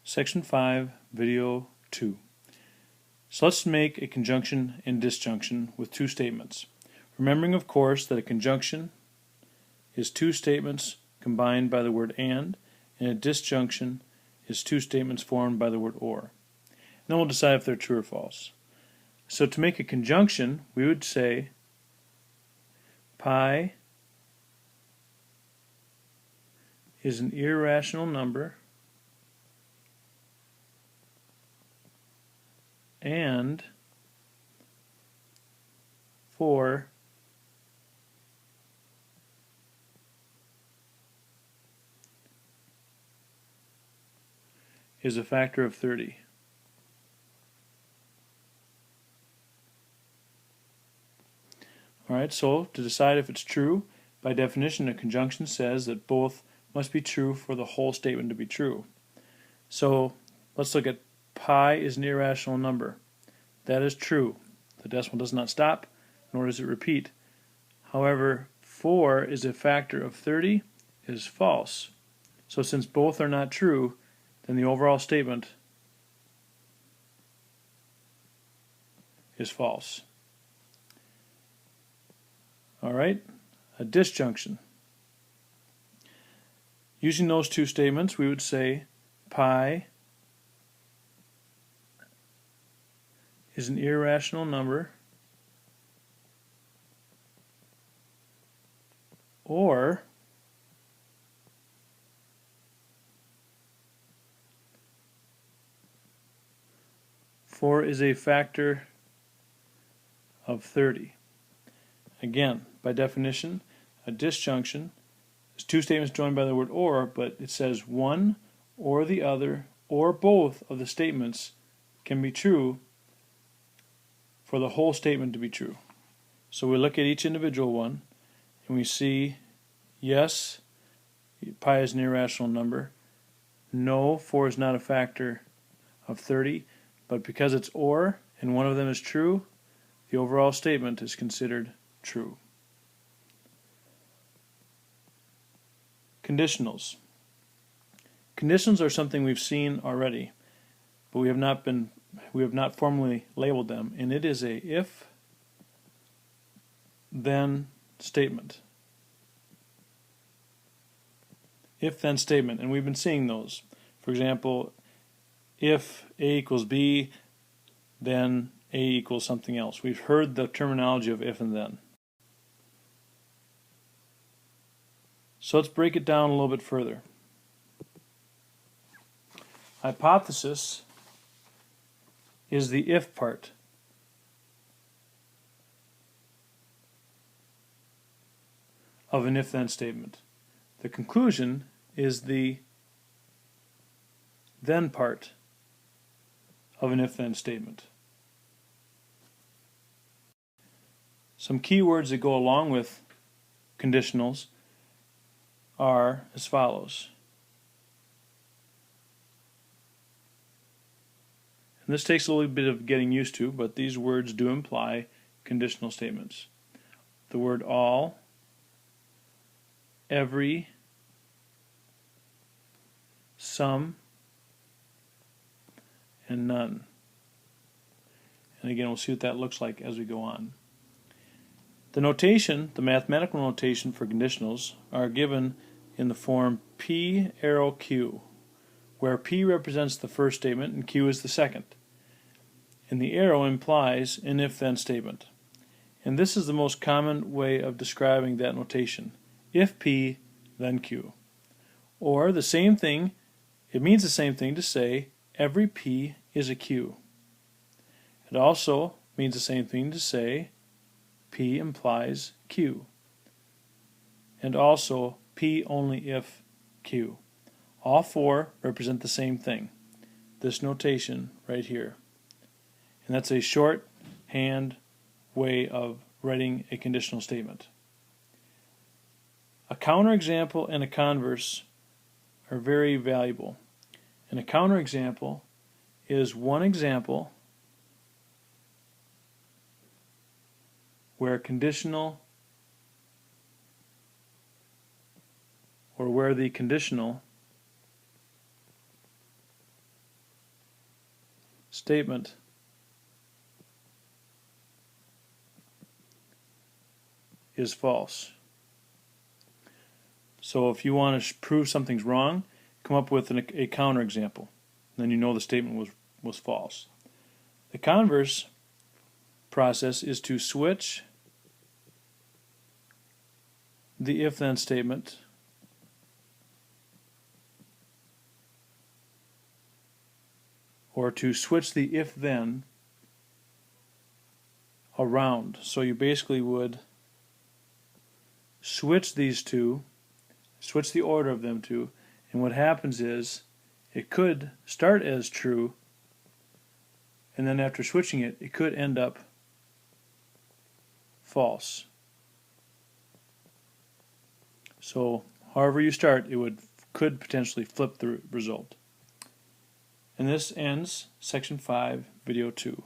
Section 5, Video 2. So let's make a conjunction and disjunction with two statements. Remembering, of course, that a conjunction is two statements combined by the word and a disjunction is two statements formed by the word or. And then we'll decide if they're true or false. So to make a conjunction, we would say pi is an irrational number and 4 is a factor of 30. Alright, so to decide if it's true, by definition a conjunction says that both must be true for the whole statement to be true. So let's look at pi is an irrational number. That is true. The decimal does not stop, nor does it repeat. However, 4 is a factor of 30 is false. So since both are not true, then the overall statement is false. Alright, a disjunction. Using those two statements, we would say pi is an irrational number or four is a factor of 30. Again, by definition, a disjunction is two statements joined by the word or, but it says one or the other or both of the statements can be true for the whole statement to be true. So we look at each individual one and we see yes, pi is an irrational number. No, 4 is not a factor of 30, but because it's or and one of them is true, the overall statement is considered true. Conditionals. Conditionals are something we've seen already, but we have not formally labeled them, and it is a if then statement. If then statement, and we've been seeing those. For example, if A equals B, then A equals something else. We've heard the terminology of if and then. So let's break it down a little bit further. Hypothesis is the if part. Of an if-then statement. The conclusion is the then part of an if-then statement. Some key words that go along with conditionals are as follows. And this takes a little bit of getting used to, but these words do imply conditional statements. The word all, every, some, and none. And again, we'll see what that looks like as we go on. The notation, the mathematical notation for conditionals, are given in the form P arrow Q, where P represents the first statement and Q is the second. And the arrow implies an if-then statement. And this is the most common way of describing that notation. If P, then Q. Or the same thing, it means the same thing to say every P is a Q. It also means the same thing to say P implies Q. And also P only if Q. All four represent the same thing. This notation right here. And that's a shorthand way of writing a conditional statement. A counterexample and a converse are very valuable. And a counterexample is one example where a conditional or where the conditional statement is false. So if you want to prove something's wrong, come up with a counterexample. Then you know the statement was false. The converse process is to switch the if-then statement or to switch the if-then around. So you basically would switch these two, switch the order of them two, and what happens is it could start as true, and then after switching it, it could end up false. So however you start, it could potentially flip the result. And this ends Section 5, Video 2.